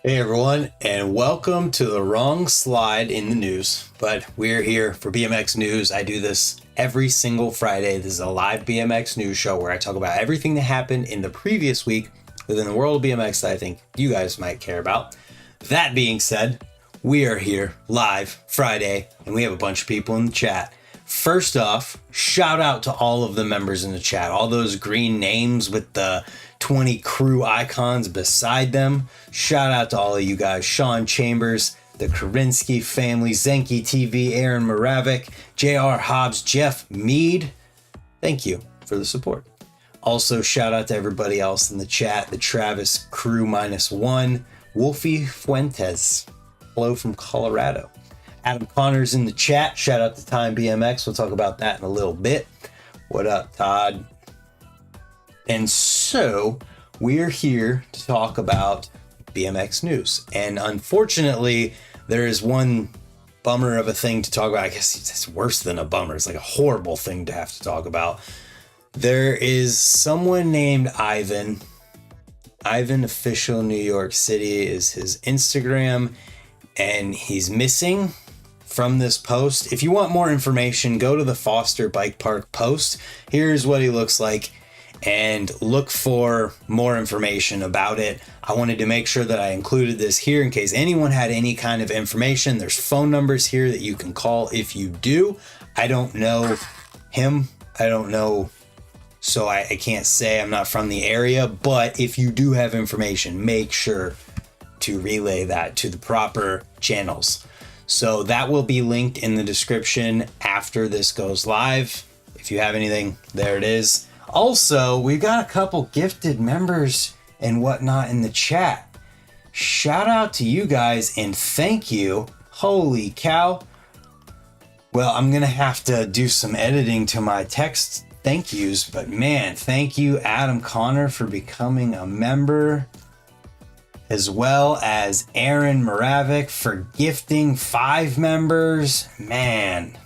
Hey everyone, and welcome to the wrong slide in the news. But we're here for BMX news. I do this every single Friday. This is a live BMX news show where I talk about everything that happened in the previous week within the world of BMX that I think you guys might care about. That being said, we are here live Friday, and we have a bunch of people in the chat. First off, shout out to all of the members in the chat, all those green names with the 20 crew icons beside them. Shout out to all of you guys. Sean Chambers, the Karinsky family, Zenki TV, Aaron Moravik, JR Hobbs, Jeff Mead. Thank you for the support. Also, shout out to everybody else in the chat, the Travis Crew -1, Wolfie Fuentes, hello from Colorado. Adam Connor's in the chat. Shout out to Time BMX. We'll talk about that in a little bit. What up, Todd? And so we're here to talk about BMX news. And unfortunately, there is one bummer of a thing to talk about. I guess it's worse than a bummer. It's like a horrible thing to have to talk about. There is someone named Ivan. Ivan Official New York City is his Instagram, and he's missing from this post. If you want more information, go to the Foster Bike Park post. Here's what he looks like, and look for more information about it. I wanted to make sure that I included this here in case anyone had any kind of information. There's phone numbers here that you can call if you do. I don't know him. I don't know. So I can't say. I'm not from the area, but if you do have information, make sure to relay that to the proper channels. So that will be linked in the description after this goes live. If you have anything, there it is. Also, we've got a couple gifted members and whatnot in the chat. Shout out to you guys and thank you. Holy cow. Well, I'm going to have to do some editing to my text thank yous, but man, thank you, Adam Connor, for becoming a member, as well as Aaron Moravik for gifting 5 members. Man,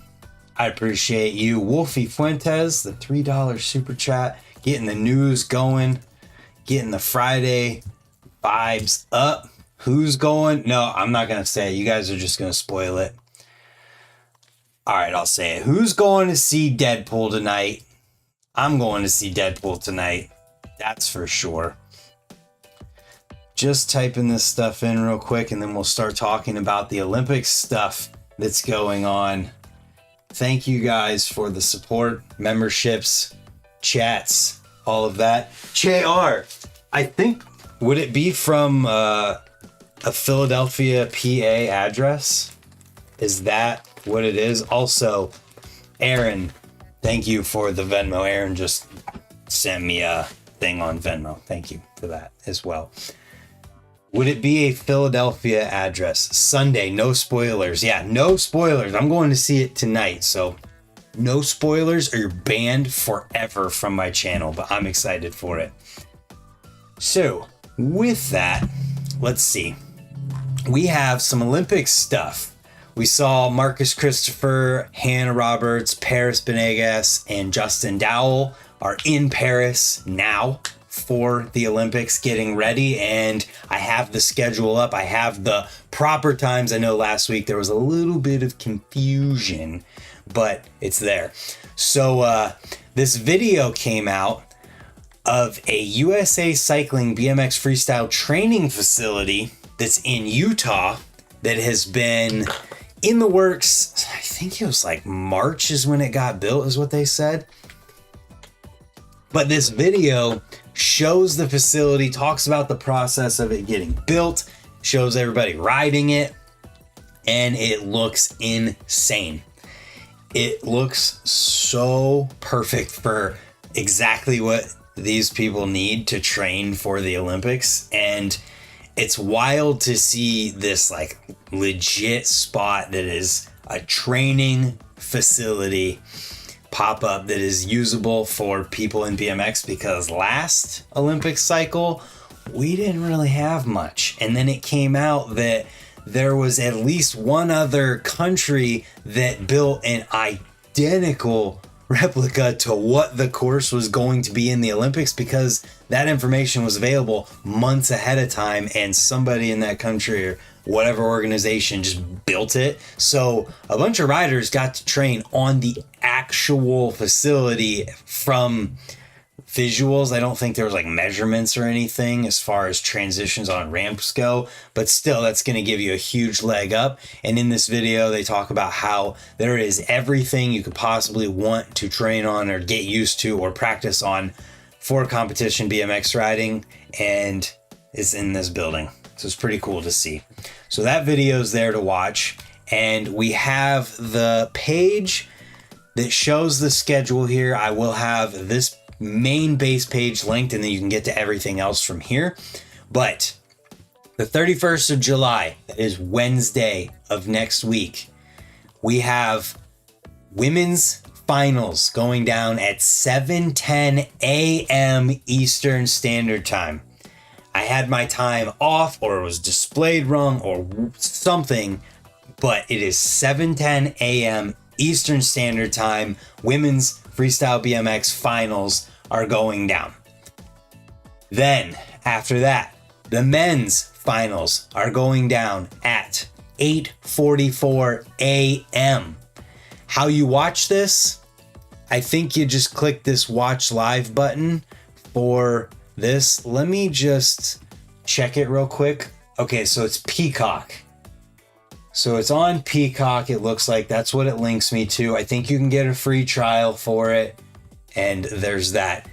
I appreciate you. Wolfie Fuentes, the $3 super chat, getting the news going, getting the Friday vibes up. Who's going? No, I'm not going to say it. You guys are just going to spoil it. All right, I'll say it. Who's going to see Deadpool tonight? I'm going to see Deadpool tonight. That's for sure. Just typing this stuff in real quick, and then we'll start talking about the Olympics stuff that's going on. Thank you guys for the support, memberships, chats, all of that. JR, I think, would it be from a Philadelphia, PA address? Is that what it is? Also, Aaron, thank you for the Venmo. Aaron just sent me a thing on Venmo. Thank you for that as well. Would it be a Philadelphia address? Sunday, no spoilers. Yeah, no spoilers. I'm going to see it tonight, so no spoilers or you're banned forever from my channel, but I'm excited for it. So, with that, let's see. We have some Olympic stuff. We saw Marcus Christopher, Hannah Roberts, Paris Benegas, and Justin Dowell are in Paris now for the Olympics, getting ready, and I have the schedule up. I have the proper times. I know last week there was a little bit of confusion, but it's there. So this video came out of a USA Cycling BMX freestyle training facility that's in Utah that has been in the works. I think it was like March is when it got built, is what they said. But this video shows the facility, talks about the process of it getting built, shows everybody riding it, and it looks insane. It looks so perfect for exactly what these people need to train for the Olympics. And it's wild to see this like legit spot that is a training facility pop up that is usable for people in BMX, because last Olympic cycle we didn't really have much, and then it came out that there was at least one other country that built an identical replica to what the course was going to be in the Olympics, because that information was available months ahead of time and somebody in that country or whatever organization just built it. So a bunch of riders got to train on the actual facility from visuals. I don't think there was like measurements or anything as far as transitions on ramps go, but still that's going to give you a huge leg up. And in this video, they talk about how there is everything you could possibly want to train on or get used to or practice on for competition BMX riding, and is in this building. So it's pretty cool to see. So that video is there to watch. And we have the page that shows the schedule here. I will have this main base page linked, and then you can get to everything else from here. But the 31st of July, that is Wednesday of next week, we have women's finals going down at 7:10 a.m. Eastern Standard Time. I had my time off, or it was displayed wrong or something, but it is 7:10 a.m. Eastern Standard Time. Women's freestyle BMX finals are going down. Then after that, the men's finals are going down at 8:44 a.m. How you watch this? I think you just click this watch live button for this. Let me just check it real quick. Okay, so it's Peacock. So it's on Peacock, it looks like. That's what it links me to. I think you can get a free trial for it. And there's that.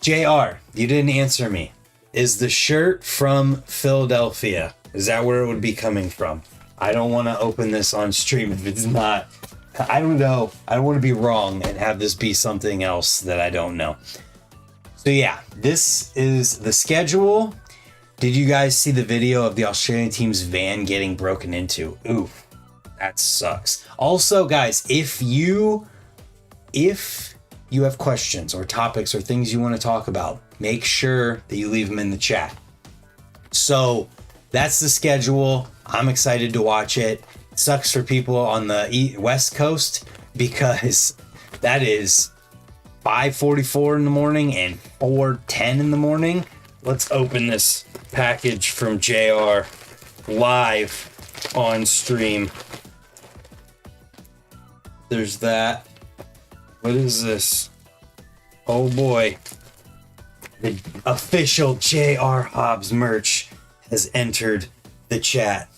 JR, you didn't answer me. Is the shirt from Philadelphia? Is that where it would be coming from? I don't want to open this on stream if it's not. I don't know. I don't want to be wrong and have this be something else that I don't know. So yeah, this is the schedule. Did you guys see the video of the Australian team's van getting broken into? Oof, that sucks. Also, guys, if you have questions or topics or things you want to talk about, make sure that you leave them in the chat. So that's the schedule. I'm excited to watch it. It sucks for people on the West Coast because that is 5:44 in the morning and 4:10 in the morning. Let's open this package from JR live on stream. There's that. What is this? Oh boy. The official JR Hobbs merch has entered the chat.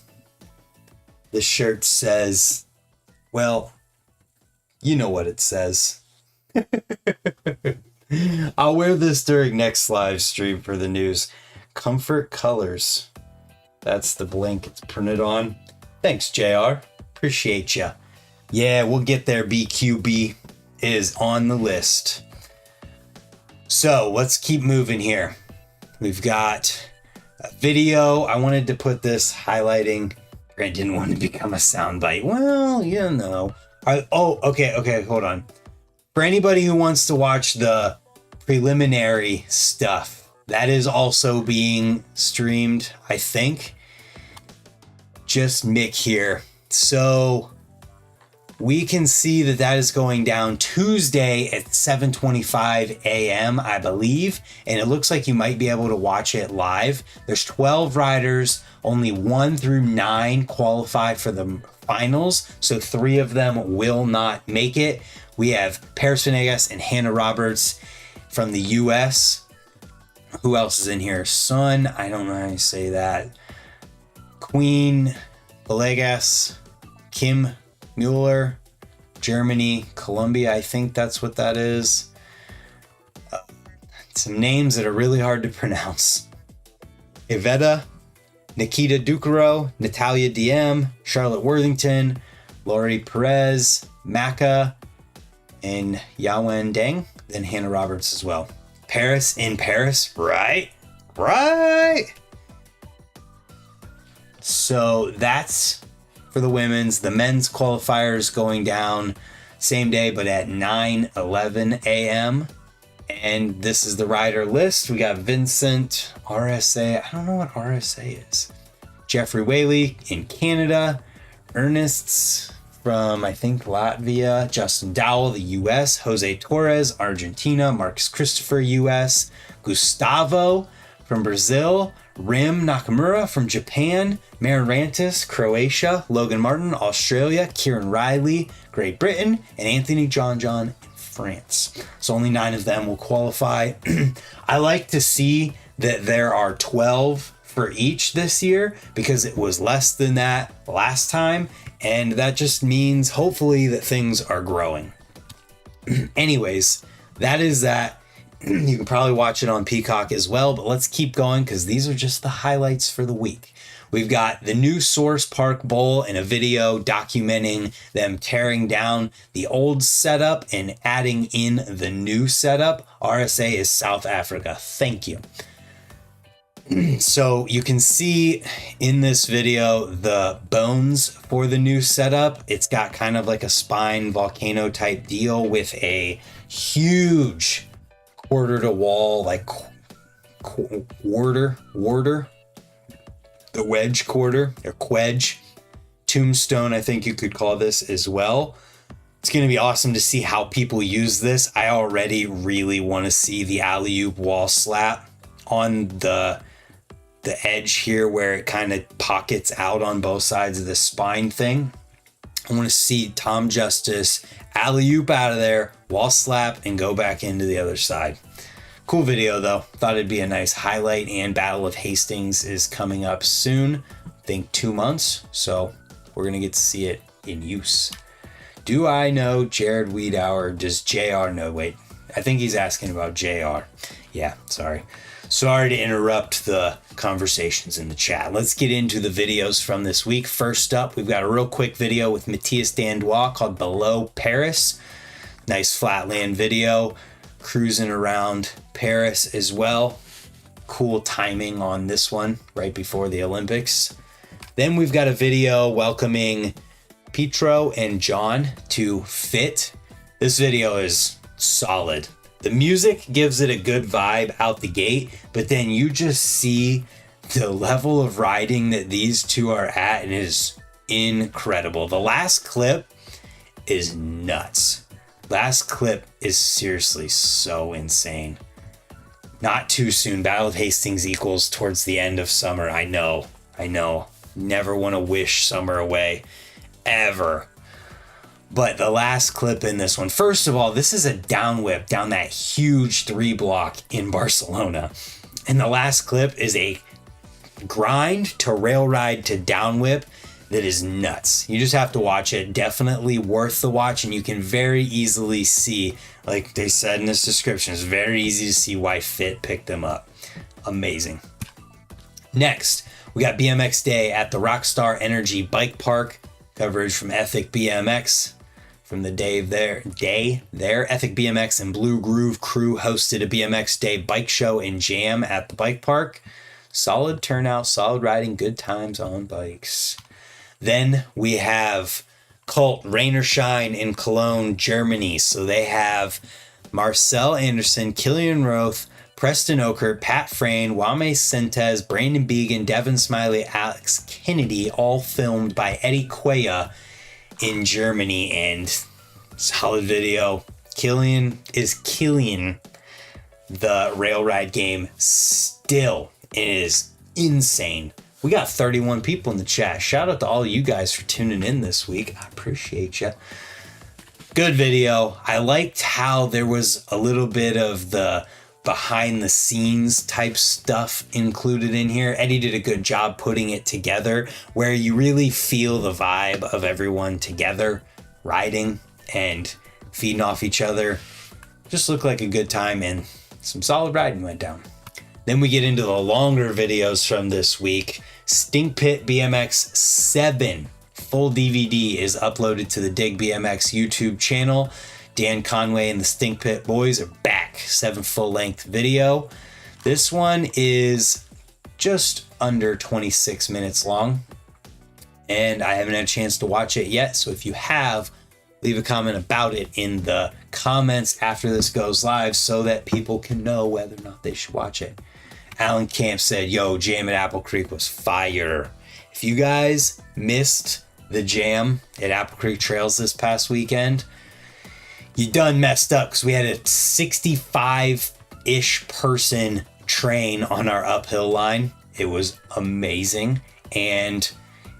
The shirt says, well, you know what it says. I'll wear this during next live stream for the news. Comfort Colors. That's the blank it's printed on. Thanks, JR. Appreciate ya. Yeah, we'll get there, BQB. It is on the list. So let's keep moving here. We've got a video. I wanted to put this highlighting. Brant didn't want to become a soundbite. Well, you know. Okay, hold on. For anybody who wants to watch the preliminary stuff, that is also being streamed, I think. Just Mick here. So we can see that is going down Tuesday at 7:25 a.m., I believe. And it looks like you might be able to watch it live. There's 12 riders. Only 1 through 9 qualify for the finals. So 3 of them will not make it. We have Paris Venegas and Hannah Roberts from the US. Who else is in here? Sun, I don't know how you say that. Queen Villegas, Kim Mueller, Germany, Colombia, I think that's what that is. Some names that are really hard to pronounce. Iveta, Nikita Ducaro, Natalia Diem, Charlotte Worthington, Laurie Perez, Maka, and Yawen Deng, then Hannah Roberts as well. Paris in Paris, right? So that's for the women's. The men's qualifiers going down same day, but at 9:11 a.m. And this is the rider list. We got Vincent, RSA. I don't know what RSA is. Jeffrey Whaley in Canada. Ernest's from, I think, Latvia, Justin Dowell, the US, Jose Torres, Argentina, Marcus Christopher, US, Gustavo from Brazil, Rim Nakamura from Japan, Marantis, Croatia, Logan Martin, Australia, Kieran Riley, Great Britain, and Anthony John in France. So only 9 of them will qualify. I like to see that there are 12 for each this year because it was less than that last time, and that just means hopefully that things are growing. Anyways, that is that. You can probably watch it on Peacock as well, but let's keep going because these are just the highlights for the week. We've got the new Source Park Bowl and a video documenting them tearing down the old setup and adding in the new setup. RSA is South Africa. Thank you. So you can see in this video the bones for the new setup. It's got kind of like a spine volcano type deal with a huge quarter to wall, like warder, the wedge quarter or quedge tombstone, I think you could call this as well. It's going to be awesome to see how people use this. I already really want to see the alley-oop wall slap on the edge here where it kind of pockets out on both sides of the spine thing. I want to see Tom Justice alley-oop out of there, wall slap, and go back into the other side. Cool video though. Thought it'd be a nice highlight, and Battle of Hastings is coming up soon. I think 2 months. So we're going to get to see it in use. Do I know Jared Wiedauer? Does JR know? Wait, I think he's asking about JR. Yeah, sorry. Sorry to interrupt the conversations in the chat. Let's get into the videos from this week. First up, we've got a real quick video with Matthias Dandois called Below Paris. Nice flatland video, cruising around Paris as well. Cool timing on this one right before the Olympics. Then we've got a video welcoming Pietro and John to Fit. This video is solid. The music gives it a good vibe out the gate, but then you just see the level of riding that these two are at, and it is incredible. The last clip is nuts. Last clip is seriously so insane. Not too soon. Battle of Hastings equals towards the end of summer. I know. Never want to wish summer away, ever. But the last clip in this one, first of all, this is a down whip down that huge 3 block in Barcelona. And the last clip is a grind to rail ride to down whip that is nuts. You just have to watch it. Definitely worth the watch. And you can very easily see, like they said in this description, it's very easy to see why Fit picked them up. Amazing. Next, we got BMX Day at the Rockstar Energy Bike Park. Coverage from Ethic BMX. From the day there, Ethic BMX and Blue Groove crew hosted a BMX Day bike show and jam at the bike park. Solid turnout, solid riding, good times on bikes. Then we have Cult Rain or Shine in Cologne, Germany. So they have Marcel Anderson, Killian Roth, Preston Okert, Pat Frayne, Wame Sentes, Brandon Began, Devin Smiley, Alex Kennedy, all filmed by Eddie Cuellar in Germany, and solid video. Killian is killing the rail ride game still. It is insane. We got 31 people in the chat. Shout out to all of you guys for tuning in this week. I appreciate you. Good video. I liked how there was a little bit of the behind the scenes type stuff included in here. Eddie did a good job putting it together where you really feel the vibe of everyone together riding and feeding off each other. Just looked like a good time, and some solid riding went down. Then we get into the longer videos from this week. Stink Pit BMX 7 full DVD is uploaded to the Dig BMX YouTube channel. Dan Conway and the Stink Pit boys are back. 7 full-length video. This one is just under 26 minutes long, and I haven't had a chance to watch it yet. So if you have, leave a comment about it in the comments after this goes live so that people can know whether or not they should watch it. Alan Camp said, yo, Jam at Apple Creek was fire. If you guys missed the jam at Apple Creek Trails this past weekend, you done messed up because we had a 65-ish person train on our uphill line. It was amazing. And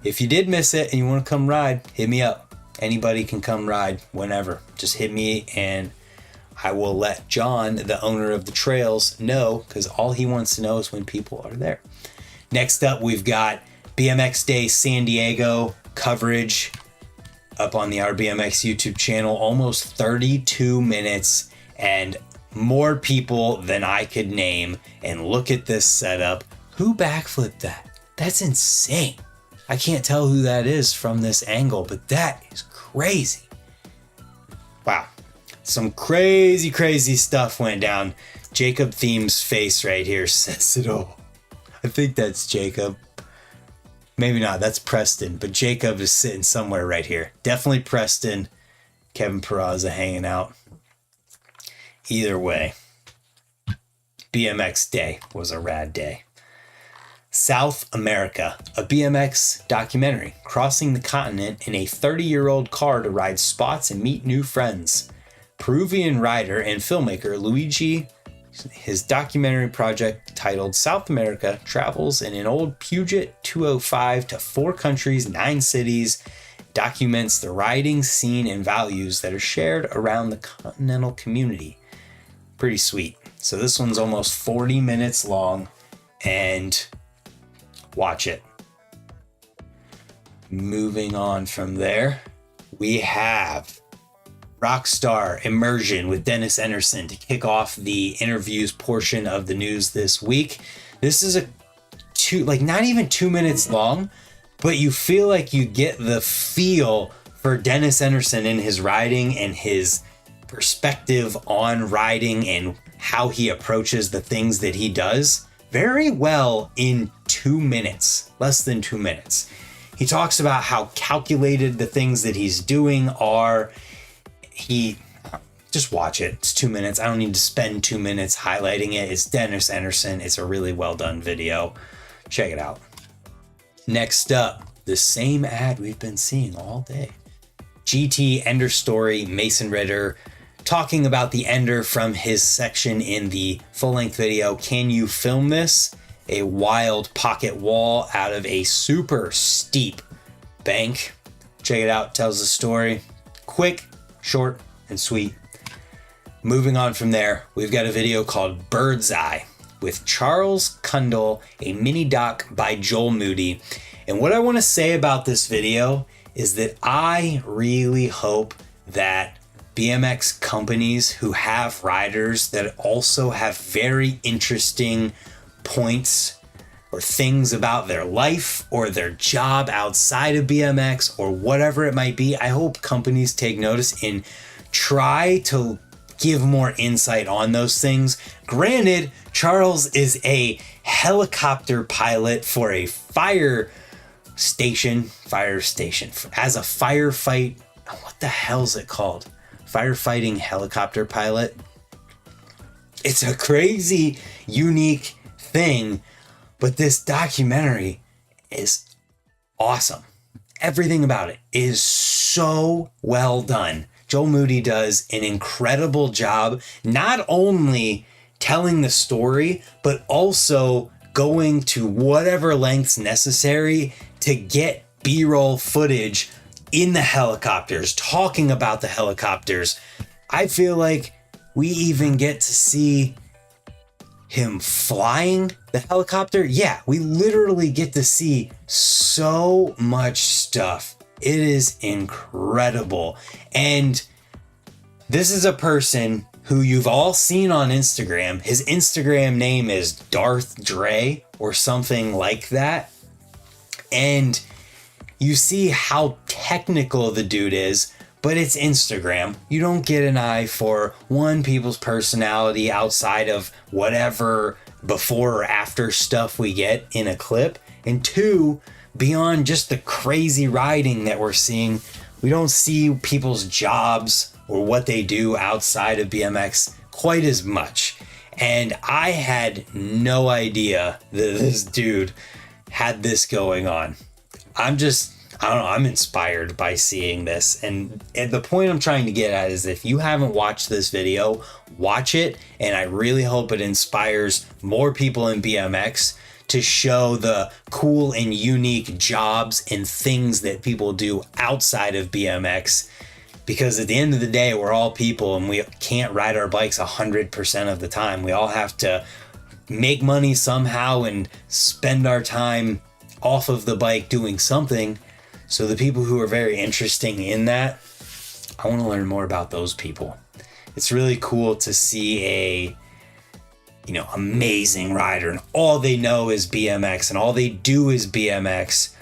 if you did miss it and you want to come ride, hit me up. Anybody can come ride whenever. Just hit me and I will let John, the owner of the trails, know, because all he wants to know is when people are there. Next up, we've got BMX Day San Diego coverage up on the RBMX YouTube channel. Almost 32 minutes and more people than I could name. And look at this setup. Who backflipped that? That's insane. I can't tell who that is from this angle, but that is crazy. Wow. Some crazy stuff went down. Jacob Theme's face right here says it all. I think that's Jacob. Maybe not. That's Preston. But Jacob is sitting somewhere right here. Definitely Preston. Kevin Peraza hanging out. Either way, BMX Day was a rad day. South America, a BMX documentary crossing the continent in a 30-year-old car to ride spots and meet new friends. Peruvian rider and filmmaker Luigi, his documentary project titled South America, travels in an old Peugeot 205 to 4 countries, 9 cities, documents the riding scene and values that are shared around the continental community. Pretty sweet. So this one's almost 40 minutes long, and watch it. Moving on from there, we have Rockstar Immersion with Dennis Enarson to kick off the interviews portion of the news this week. This is not even 2 minutes long, but you feel like you get the feel for Dennis Enarson in his riding and his perspective on riding and how he approaches the things that he does very well in 2 minutes, less than 2 minutes. He talks about how calculated the things that he's doing are. Just watch it. It's 2 minutes. I don't need to spend 2 minutes highlighting it. It's Dennis Enarson. It's a really well done video. Check it out. Next up, the same ad we've been seeing all day. GT Ender Story, Mason Ritter, talking about the Ender from his section in the full-length video, Can You Film This? A wild pocket wall out of a super steep bank. Check it out. Tells the story. Quick, short, and sweet. Moving on from there, we've got a video called Bird's Eye with Charles Kundle, a mini doc by Joel Moody. And what I want to say about this video is that I really hope that BMX companies who have riders that also have very interesting points or things about their life or their job outside of BMX or whatever it might be, I hope companies take notice and try to give more insight on those things. Granted, Charles is a helicopter pilot for a fire station, as a firefight. What the hell's it called? Firefighting helicopter pilot. It's a crazy, unique thing, but this documentary is awesome. Everything about it is so well done. Joel Moody does an incredible job, not only telling the story, but also going to whatever lengths necessary to get B-roll footage in the helicopters, talking about the helicopters. I feel like we even get to see him flying the helicopter. Yeah, we literally get to see so much stuff. It is incredible. And this is a person who you've all seen on Instagram. His Instagram name is Darth Dre or something like that. And you see how technical the dude is, but it's Instagram. You don't get an eye for, one, people's personality outside of whatever before or after stuff we get in a clip. And two, beyond just the crazy riding that we're seeing, we don't see people's jobs or what they do outside of BMX quite as much. And I had no idea that this dude had this going on. I don't know, I'm inspired by seeing this. And the point I'm trying to get at is if you haven't watched this video, watch it. And I really hope it inspires more people in BMX to show the cool and unique jobs and things that people do outside of BMX. Because at the end of the day, we're all people and we can't ride our bikes 100% of the time. We all have to make money somehow and spend our time off of the bike doing something. So the people who are very interesting in that, I want to learn more about those people. It's really cool to see a, amazing rider and all they know is BMX and all they do is BMX.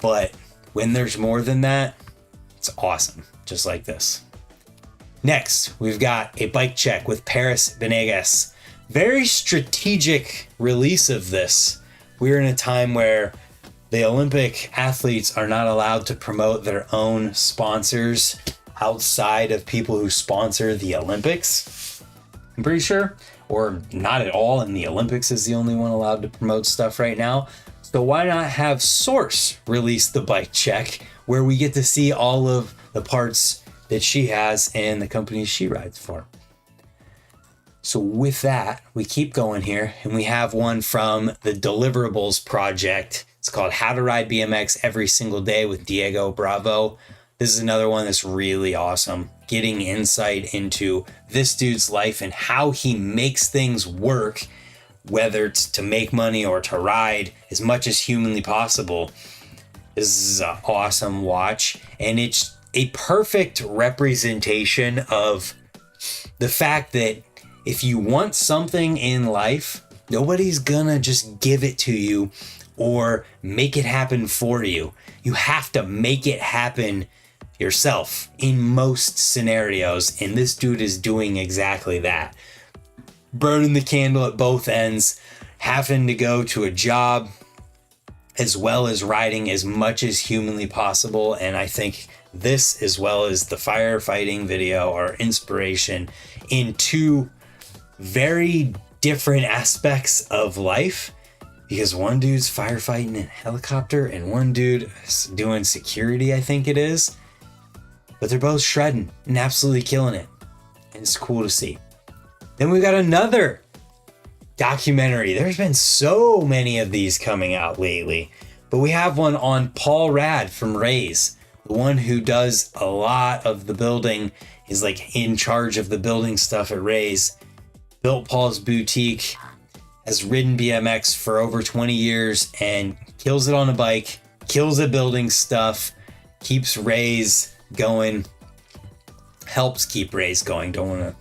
But when there's more than that, it's awesome. Just like this. Next, we've got a bike check with Paris Venegas. Very strategic release of this. We're in a time where the Olympic athletes are not allowed to promote their own sponsors outside of people who sponsor the Olympics. I'm pretty sure, or not at all, and the Olympics is the only one allowed to promote stuff right now. So why not have Source release the bike check where we get to see all of the parts that she has and the companies she rides for. So with that, we keep going here and we have one from the Deliverables project. It's called How to Ride BMX Every Single Day with Diego Bravo. This is another one that's really awesome. Getting insight into this dude's life and how he makes things work, whether it's to make money or to ride as much as humanly possible. This is an awesome watch, and it's a perfect representation of the fact that if you want something in life, nobody's gonna just give it to you or make it happen for you. You have to make it happen yourself in most scenarios, and this dude is doing exactly that. Burning the candle at both ends, having to go to a job as well as riding as much as humanly possible. And I think this, as well as the firefighting video, are inspiration in two very different aspects of life, because one dude's firefighting in a helicopter and one dude is doing security, I think it is, but they're both shredding and absolutely killing it, and it's cool to see. Then we got another documentary. There's been so many of these coming out lately, but we have one on Paul Rad from Rays, the one who does a lot of the building, is like in charge of the building stuff at Rays. Built Paul's boutique, has ridden BMX for over 20 years and kills it on a bike, kills at building stuff, keeps Rays going, helps keep Rays going. Don't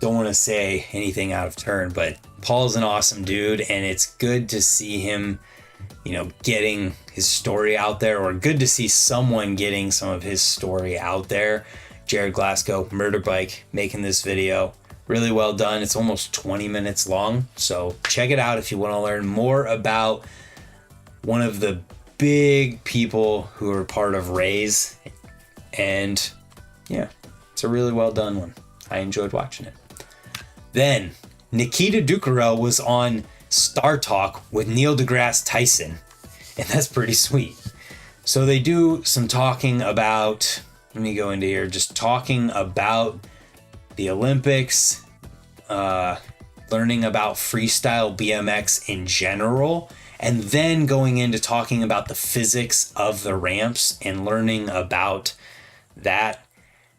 want to say anything out of turn, but Paul's an awesome dude, and it's good to see him, getting his story out there, or good to see someone getting some of his story out there. Jared Glasgow, Murder Bike, making this video. Really well done. It's almost 20 minutes long, so check it out if you want to learn more about one of the big people who are part of Rays. And yeah, it's a really well done one. I enjoyed watching it. Then Nikita Ducaro was on Star Talk with Neil deGrasse Tyson, and that's pretty sweet. So they do some talking about, let me go into here, just talking about the Olympics, learning about freestyle BMX in general, and then going into talking about the physics of the ramps and learning about that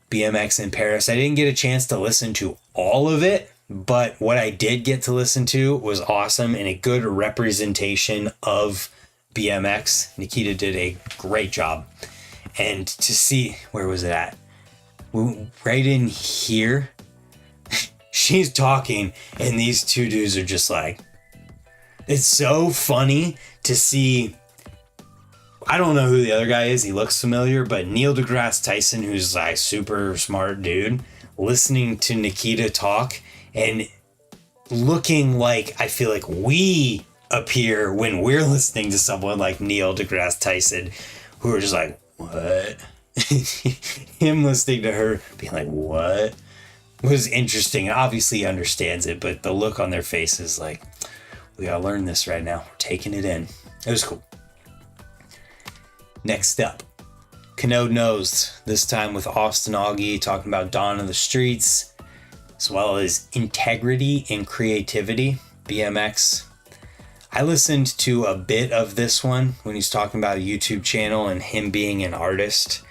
BMX in Paris. I didn't get a chance to listen to all of it, but what I did get to listen to was awesome and a good representation of BMX. Nikita did a great job. And to see, where was it at? Right in here, she's talking and these two dudes are just like, it's so funny to see. I don't know who the other guy is. He looks familiar, but Neil deGrasse Tyson, who's like super smart dude, listening to Nikita talk and looking like, I feel like we appear when we're listening to someone like Neil deGrasse Tyson, who are just like, what? Him listening to her being like, what? Was interesting. Obviously he understands it, but the look on their face is like, we gotta learn this right now. We're taking it in. It was cool. Next up, Canode Knows, this time with Austin Augie talking about Dawn of the Streets, as well as integrity and creativity, BMX. I listened to a bit of this one when he's talking about a YouTube channel and him being an artist,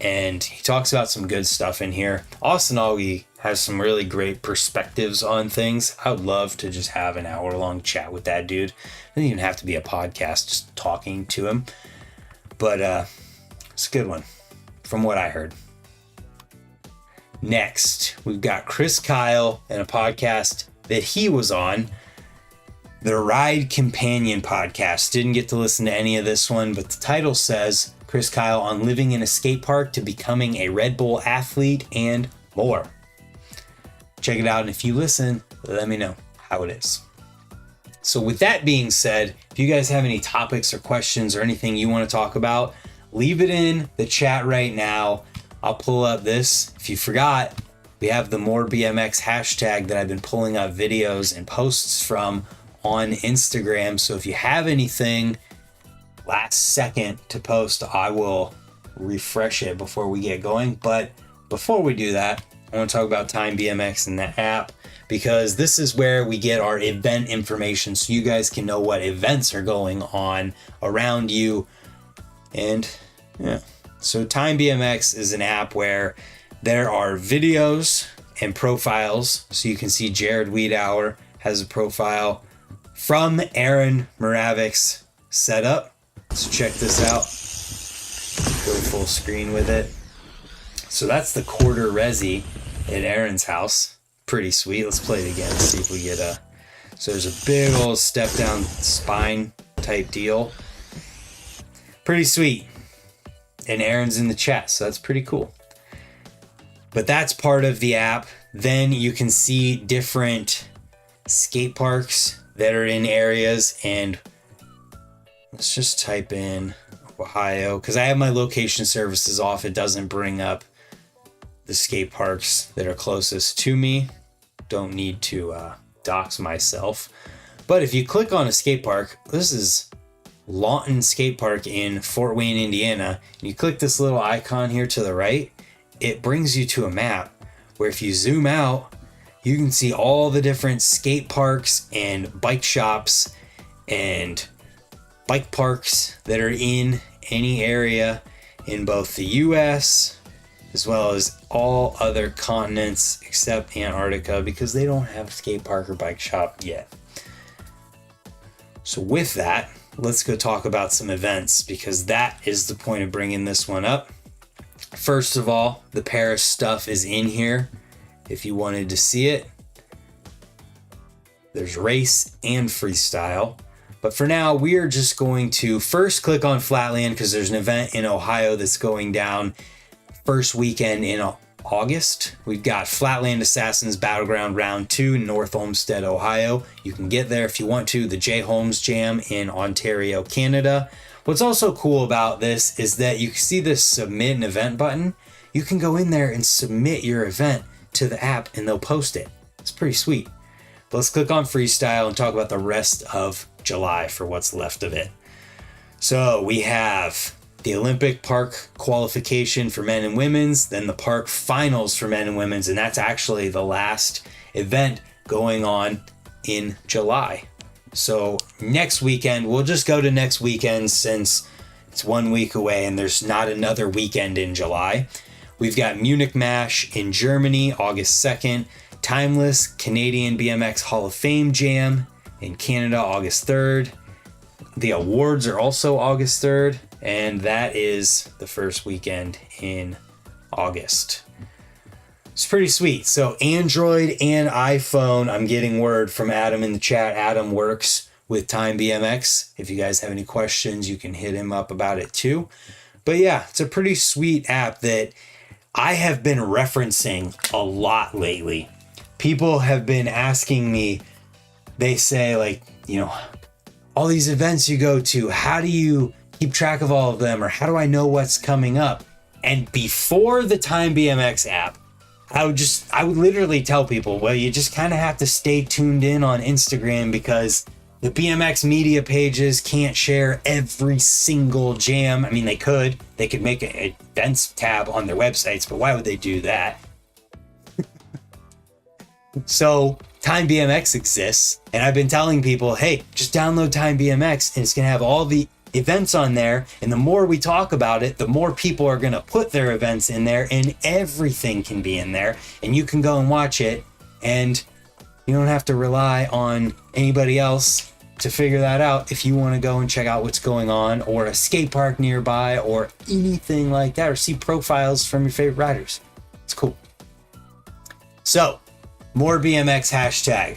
and he talks about some good stuff in here. Austin Augie has some really great perspectives on things. I would love to just have an hour-long chat with that dude. It doesn't even have to be a podcast, just talking to him. But it's a good one, from what I heard. Next, we've got Chris Kyle and a podcast that he was on, the Ride Companion podcast. Didn't get to listen to any of this one, but the title says, Chris Kyle on living in a skate park to becoming a Red Bull athlete and more. Check it out, and if you listen, let me know how it is. So with that being said, if you guys have any topics or questions or anything you want to talk about, leave it in the chat right now. I'll pull up this. If you forgot, we have the More BMX hashtag that I've been pulling up videos and posts from on Instagram. So if you have anything last second to post, I will refresh it before we get going. But before we do that, I want to talk about Time BMX and the app, because this is where we get our event information so you guys can know what events are going on around you. And yeah, so Time BMX is an app where there are videos and profiles. So you can see Jared Wiedauer has a profile from Aaron Moravic's setup. So check this out. Go full screen with it. So that's the quarter resi at Aaron's house. Pretty sweet. Let's play it again, see if we get a... So there's a big old step down spine type deal. Pretty sweet. And Aaron's in the chat, so that's pretty cool. But that's part of the app. Then you can see different skate parks that are in areas, and let's just type in Ohio, because I have my location services off. It doesn't bring up the skate parks that are closest to me. Don't need to dox myself. But if you click on a skate park, this is Lawton Skate Park in Fort Wayne, Indiana. And you click this little icon here to the right, it brings you to a map where if you zoom out, you can see all the different skate parks and bike shops and bike parks that are in any area in both the US as well as all other continents except Antarctica, because they don't have a skate park or bike shop yet. So with that, let's go talk about some events, because that is the point of bringing this one up. First of all, the Paris stuff is in here if you wanted to see it. There's race and freestyle. But for now, we are just going to first click on Flatland, because there's an event in Ohio that's going down first weekend in August. We've got Flatland Assassins Battleground Round 2 in North Olmsted, Ohio. You can get there if you want to. The J. Holmes Jam in Ontario, Canada. What's also cool about this is that you can see this submit an event button. You can go in there and submit your event to the app and they'll post it. It's pretty sweet. But let's click on freestyle and talk about the rest of July for what's left of it. So we have the Olympic Park qualification for men and women's, then the Park finals for men and women's, and that's actually the last event going on in July. So next weekend, we'll just go to next weekend since it's 1 week away and there's not another weekend in July. We've got Munich Mash in Germany, August 2nd, Timeless Canadian BMX Hall of Fame Jam in Canada, August 3rd. The awards are also August 3rd, and that is the first weekend in August. It's pretty sweet. So Android and iPhone, I'm getting word from Adam in the chat. Adam works with Time BMX. If you guys have any questions, you can hit him up about it too. But yeah, it's a pretty sweet app that I have been referencing a lot lately. People have been asking me, they say like, you know, all these events you go to, how do you keep track of all of them? Or how do I know what's coming up? And before the Time BMX app, I would literally tell people, well, you just kind of have to stay tuned in on Instagram, because the BMX media pages can't share every single jam. I mean, they could make an events tab on their websites, but why would they do that? So Time BMX exists, and I've been telling people, hey, just download Time BMX and it's gonna have all the events on there, and the more we talk about it, the more people are gonna put their events in there, and everything can be in there, and you can go and watch it, and you don't have to rely on anybody else to figure that out if you want to go and check out what's going on, or a skate park nearby, or anything like that, or see profiles from your favorite riders. It's cool. So, more BMX hashtag.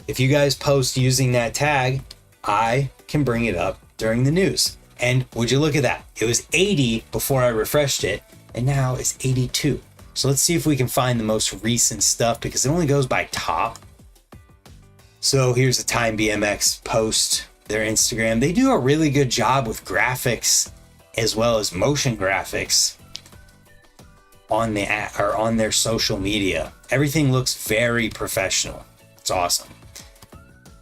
If you guys post using that tag, I can bring it up during the news. And would you look at that? It was 80 before I refreshed it, and now it's 82. So let's see if we can find the most recent stuff, because it only goes by top. So here's the Time BMX post, their Instagram. They do a really good job with graphics as well as motion graphics on their social media. Everything looks very professional. It's awesome.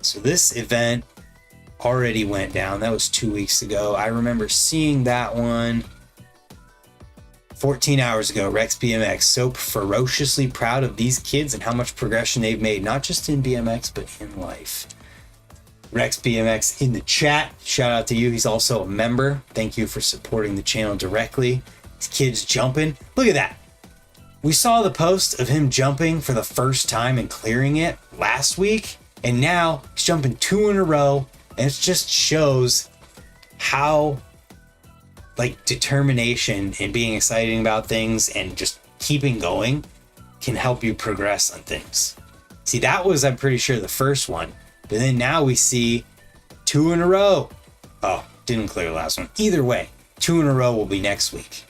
So this event already went down. That was 2 weeks ago. I remember seeing that one 14 hours ago. Rex BMX, so ferociously proud of these kids and how much progression they've made, not just in BMX, but in life. Rex BMX in the chat. Shout out to you. He's also a member. Thank you for supporting the channel directly. These kids jumping. Look at that. We saw the post of him jumping for the first time and clearing it last week, and now he's jumping 2 in a row, and it just shows how determination and being excited about things and just keeping going can help you progress on things. See, that was, I'm pretty sure, the first one, but then now we see 2 in a row. Oh, didn't clear the last one. Either way, 2 in a row will be next week,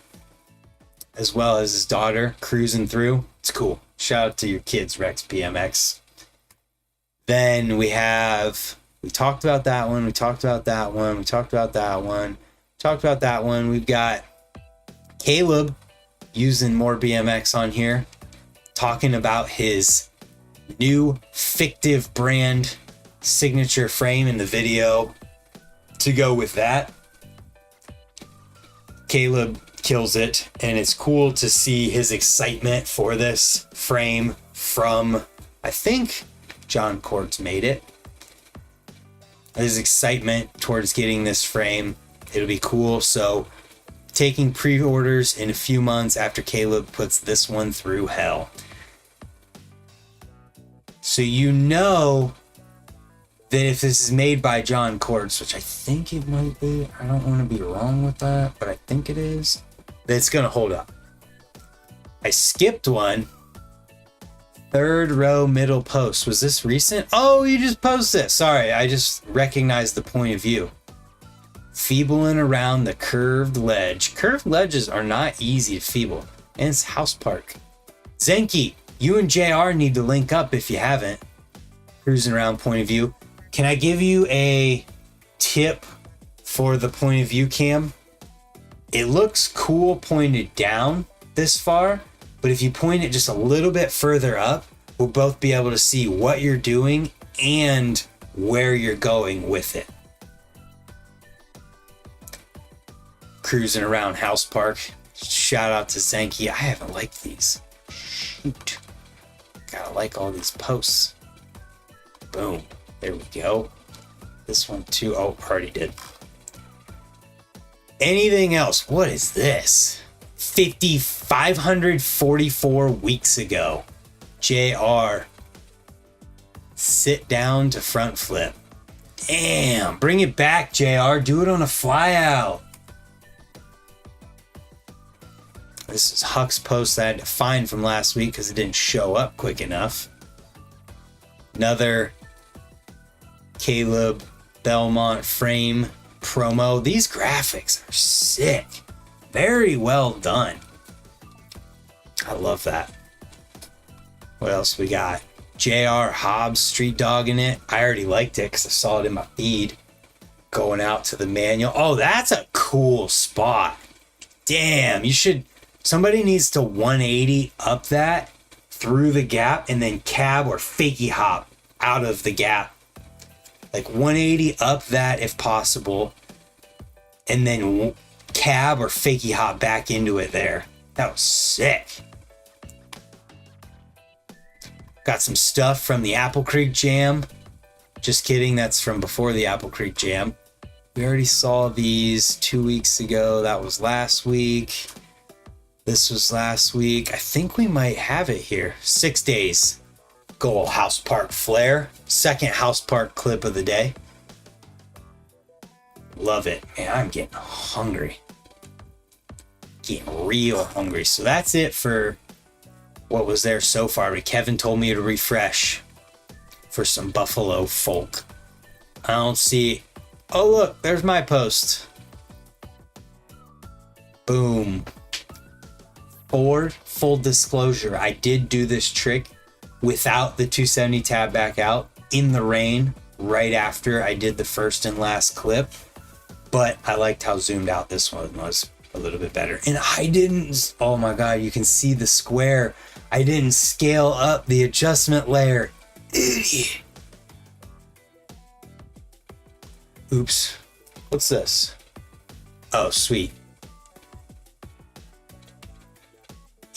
as well as his daughter cruising through. It's cool. Shout out to your kids, Rex BMX. Then we talked about that one. We talked about that one. We talked about that one. Talked about that one. We've got Caleb using more BMX on here, talking about his new fictive brand signature frame in the video to go with that. Caleb kills it, and it's cool to see his excitement for this frame from, I think John Cort's made it. His excitement towards getting this frame. It'll be cool. So taking pre-orders in a few months after Caleb puts this one through hell. So you know that if this is made by John Cort's, which I think it might be, I don't want to be wrong with that, but I think it is, that it's going to hold up. I skipped one. 3rd row middle post. Was this recent? Oh, you just posted it. Sorry, I just recognized the point of view. Feebling around the curved ledge. Curved ledges are not easy to feeble. And it's House Park. Zenki, you and JR need to link up if you haven't. Cruising around point of view. Can I give you a tip for the point of view cam? It looks cool pointed down this far, but if you point it just a little bit further up, we'll both be able to see what you're doing and where you're going with it. Cruising around House Park. Shout out to Zenki. I haven't liked these. Shoot. Gotta like all these posts. Boom. There we go. This one too. Oh, already did. Anything else? What is this? 544 weeks ago. JR. Sit down to front flip. Damn. Bring it back, JR. Do it on a fly out. This is Huck's post that I had to find from last week because it didn't show up quick enough. Another Caleb Belmont frame promo. These graphics are sick. Very well done. I love that. What else we got? JR Hobbs Street Dogging it. I already liked it because I saw it in my feed. Going out to the manual. Oh, that's a cool spot. Damn, you should... Somebody needs to 180 up that through the gap and then cab or fakie hop out of the gap like 180 up that if possible, and then cab or fakie hop back into it there. That was sick. Got some stuff from the Apple Creek Jam. Just kidding, that's from before the Apple Creek Jam. We already saw these 2 weeks ago. That was last week. This was last week. I think we might have it here. 6 days. Goal House Park Flare. Second House Park clip of the day. Love it. Man, I'm getting hungry. Getting real hungry. So that's it for what was there so far. But Kevin told me to refresh for some Buffalo folk. I don't see. Oh, look, there's my post. Boom. For full disclosure, I did do this trick without the 270 tab back out in the rain right after I did the first and last clip. But I liked how zoomed out this one was a little bit better. And I didn't, oh my God, you can see the square. I didn't scale up the adjustment layer. Idiot. Oops. What's this? Oh, sweet.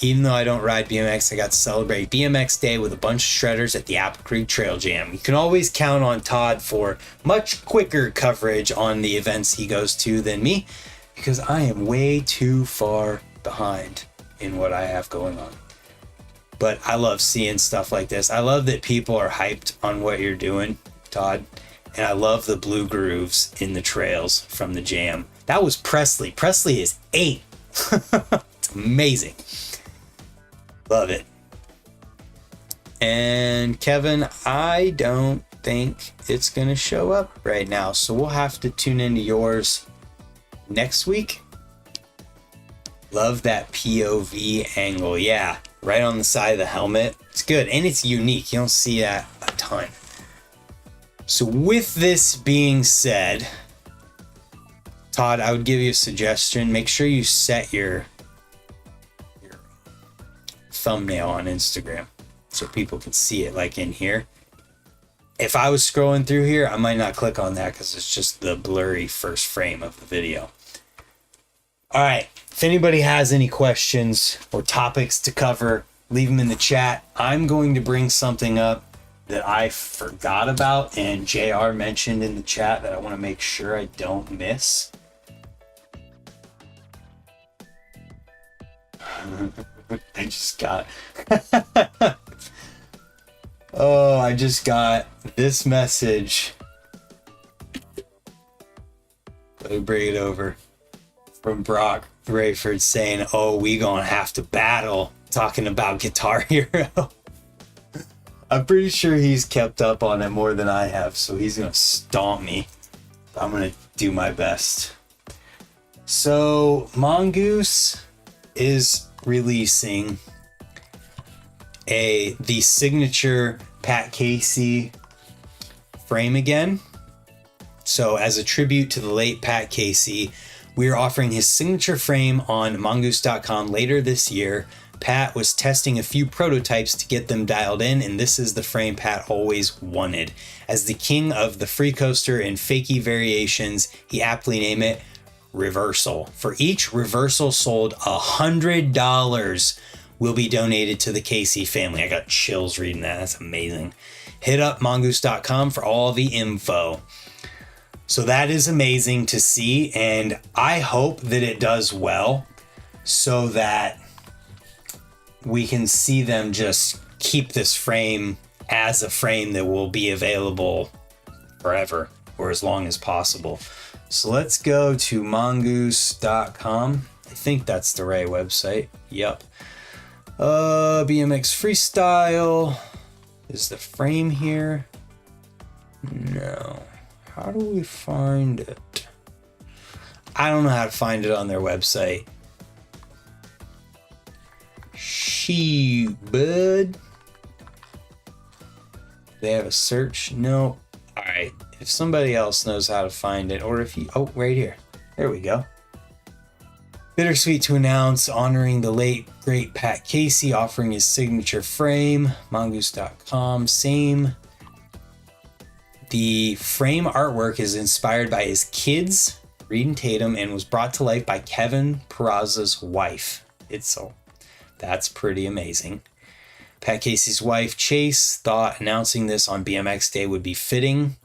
Even though I don't ride BMX, I got to celebrate BMX Day with a bunch of shredders at the Apple Creek Trail Jam. You can always count on Todd for much quicker coverage on the events he goes to than me, because I am way too far behind in what I have going on. But I love seeing stuff like this. I love that people are hyped on what you're doing, Todd. And I love the blue grooves in the trails from the jam. That was Presley. Presley is 8. It's amazing. Love it. And Kevin, I don't think it's going to show up right now. So we'll have to tune into yours next week. Love that POV angle. Yeah, right on the side of the helmet. It's good. And it's unique. You don't see that a ton. So with this being said, Todd, I would give you a suggestion. Make sure you set your thumbnail on Instagram so people can see it, like in here. If I was scrolling through here, I might not click on that because it's just the blurry first frame of the video. All right. If anybody has any questions or topics to cover, leave them in the chat. I'm going to bring something up that I forgot about and JR mentioned in the chat that I want to make sure I don't miss. I just got oh, I just got this message. Let me bring it over from Brock Rayford saying, oh, we gonna have to battle, talking about Guitar Hero. I'm pretty sure he's kept up on it more than I have, so he's gonna stomp me. I'm gonna do my best. So Mongoose is releasing the signature Pat Casey frame again. So as a tribute to the late Pat Casey, we are offering his signature frame on mongoose.com later this year. Pat was testing a few prototypes to get them dialed in, and this is the frame Pat always wanted. As the king of the free coaster and fakie variations, he aptly named it Reversal. For each reversal sold, $100 will be donated to the Casey family. I got chills reading that. That's amazing. Hit up mongoose.com for all the info. So that is amazing to see, and I hope that it does well so that we can see them just keep this frame as a frame that will be available forever or as long as possible. So let's go to mongoose.com. I think that's the right website. Yep. BMX Freestyle. Is the frame here? No. How do we find it? I don't know how to find it on their website. Bud. They have a search? No. All right. If somebody else knows how to find it, or if you, oh, right here. There we go. Bittersweet to announce, honoring the late, great Pat Casey, offering his signature frame, mongoose.com, same. The frame artwork is inspired by his kids, Reed and Tatum, and was brought to life by Kevin Peraza's wife, Itzel. That's pretty amazing. Pat Casey's wife, Chase, thought announcing this on BMX Day would be fitting.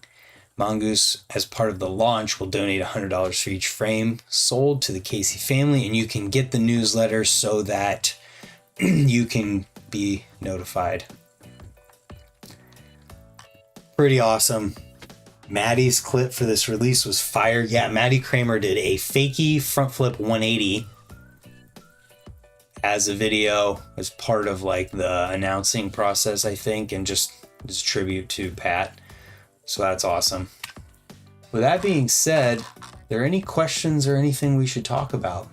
Mongoose, as part of the launch, will donate $100 for each frame sold to the Casey family, and you can get the newsletter so that you can be notified. Pretty awesome. Maddie's clip for this release was fire. Yeah, Maddie Kramer did a fakie front flip 180 as a video as part of like the announcing process, I think, and just as a tribute to Pat. So that's awesome. With that being said, are there any questions or anything we should talk about?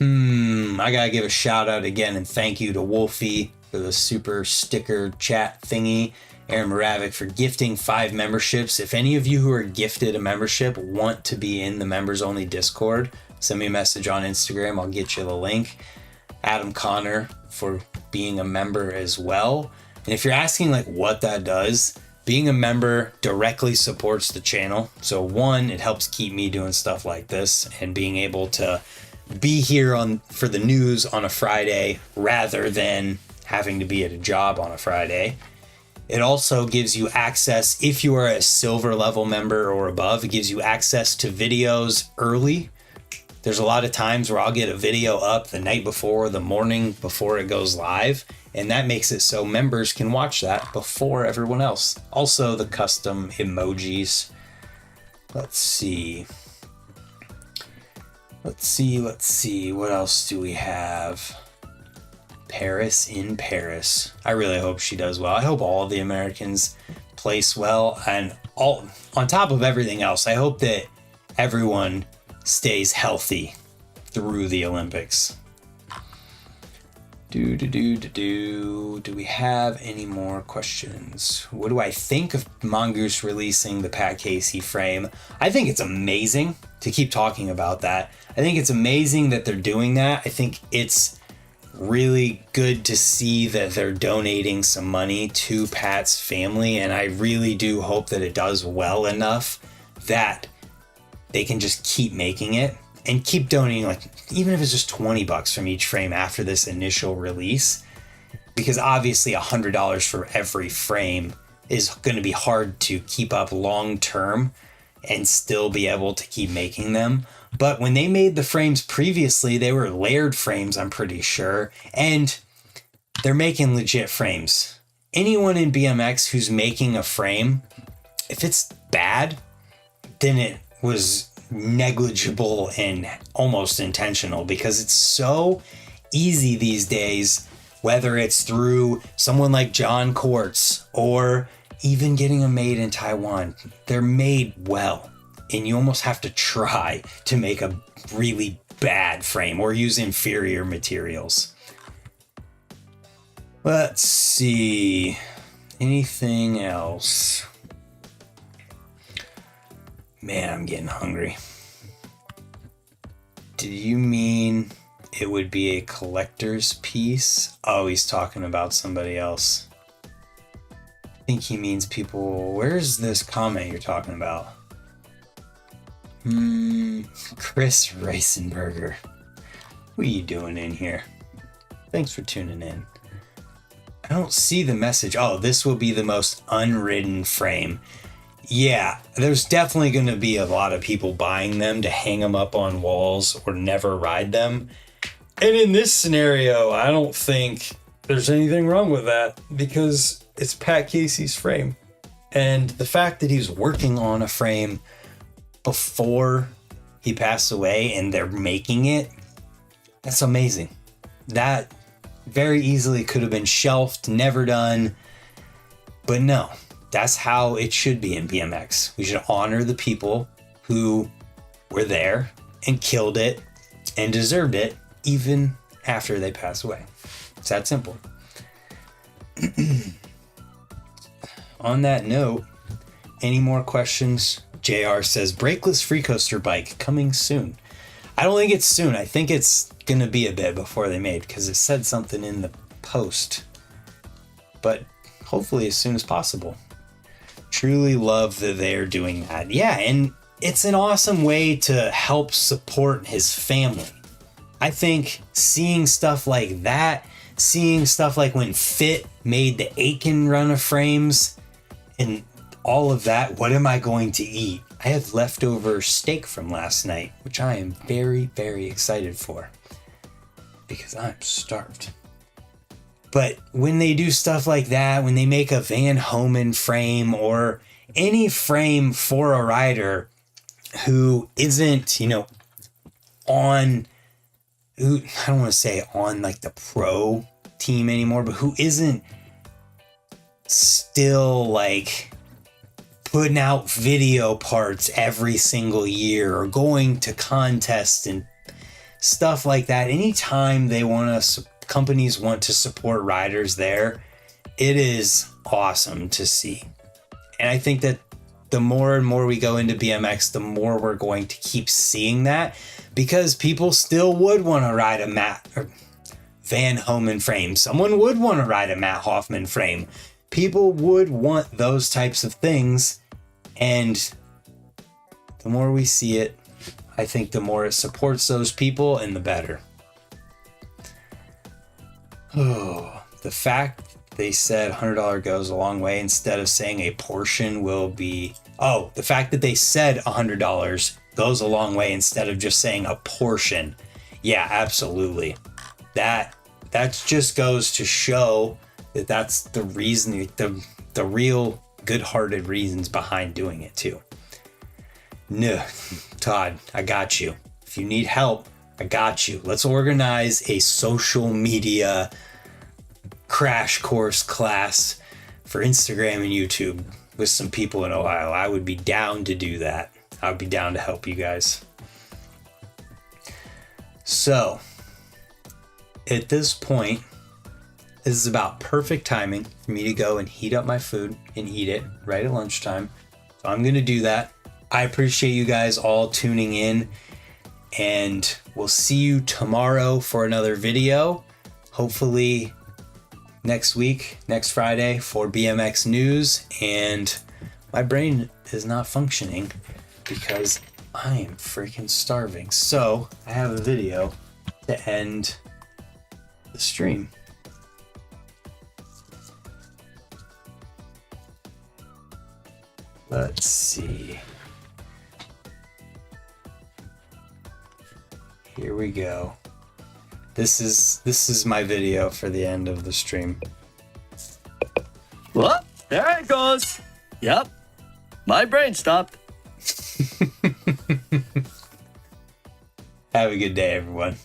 I gotta give a shout out again and thank you to Wolfie for the super sticker chat thingy. Aaron Moravik for gifting 5 memberships. If any of you who are gifted a membership want to be in the members only Discord, send me a message on Instagram. I'll get you the link. Adam Connor for being a member as well. And if you're asking like what that does, being a member directly supports the channel. So one, it helps keep me doing stuff like this and being able to be here for the news on a Friday rather than having to be at a job on a Friday. It also gives you access, if you are a silver level member or above, it gives you access to videos early. There's a lot of times where I'll get a video up the night before, the morning before it goes live, and that makes it so members can watch that before everyone else. Also, the custom emojis. Let's see. What else do we have? Paris in Paris. I really hope she does well. I hope all the Americans place well, and all on top of everything else, I hope that everyone stays healthy through the Olympics. Do we have any more questions? What do I think of Mongoose releasing the Pat Casey frame? I think it's amazing to keep talking about that. I think it's amazing that they're doing that. I think it's really good to see that they're donating some money to Pat's family, and I really do hope that it does well enough that they can just keep making it and keep donating, like even if it's just $20 from each frame after this initial release, because obviously $100 for every frame is going to be hard to keep up long term and still be able to keep making them. But when they made the frames previously, they were layered frames, I'm pretty sure, and they're making legit frames. Anyone in BMX who's making a frame, if it's bad, then it was negligible and almost intentional, because it's so easy these days, whether it's through someone like John Quartz or even getting them made in Taiwan. They're made well, and you almost have to try to make a really bad frame or use inferior materials. Let's see. Anything else? Man, I'm getting hungry. Do you mean it would be a collector's piece? Oh, he's talking about somebody else. I think he means people. Where's this comment you're talking about? Chris Reisenberger. What are you doing in here? Thanks for tuning in. I don't see the message. Oh, this will be the most unridden frame. Yeah, there's definitely going to be a lot of people buying them to hang them up on walls or never ride them. And in this scenario, I don't think there's anything wrong with that, because it's Pat Casey's frame. And the fact that he's working on a frame before he passed away and they're making it, that's amazing. That very easily could have been shelved, never done. But no, that's how it should be in BMX. We should honor the people who were there and killed it and deserved it even after they pass away. It's that simple. On that note, any more questions? JR says, brakeless free coaster bike coming soon. I don't think it's soon. I think it's going to be a bit before they made, because it said something in the post. But hopefully as soon as possible. Truly love that they're doing that. Yeah, and it's an awesome way to help support his family. I think seeing stuff like that, seeing stuff like when Fit made the Aiken run of frames and all of that, what am I going to eat? I have leftover steak from last night, which I am very, very excited for because I'm starved. But when they do stuff like that, when they make a Van Homan frame or any frame for a rider who isn't, on, who, I don't want to say on like the pro team anymore, but who isn't still like putting out video parts every single year or going to contests and stuff like that. Anytime they want to, companies want to support riders there, it is awesome to see. And I think that the more and more we go into BMX, the more we're going to keep seeing that, because people still would want to ride a Matt or Van Homan frame. Someone would want to ride a Matt Hoffman frame. People would want those types of things. And the more we see it, I think the more it supports those people and the better. Oh, the fact they said $100 goes a long way instead of saying a portion will be... Oh, the fact that they said $100 goes a long way instead of just saying a portion. Yeah, absolutely. That just goes to show that that's the reason, the real good-hearted reasons behind doing it too. No, Todd, I got you. If you need help, I got you. Let's organize a social media crash course class for Instagram and YouTube with some people in Ohio. I would be down to do that. I would be down to help you guys. So, at this point, this is about perfect timing for me to go and heat up my food and eat it right at lunchtime. So I'm going to do that. I appreciate you guys all tuning in, and we'll see you tomorrow for another video. Hopefully next week, next Friday for BMX news. And my brain is not functioning because I am freaking starving. So I have a video to end the stream. Let's see. Here we go. This is my video for the end of the stream. Well, there it goes. Yep. My brain stopped. Have a good day, everyone.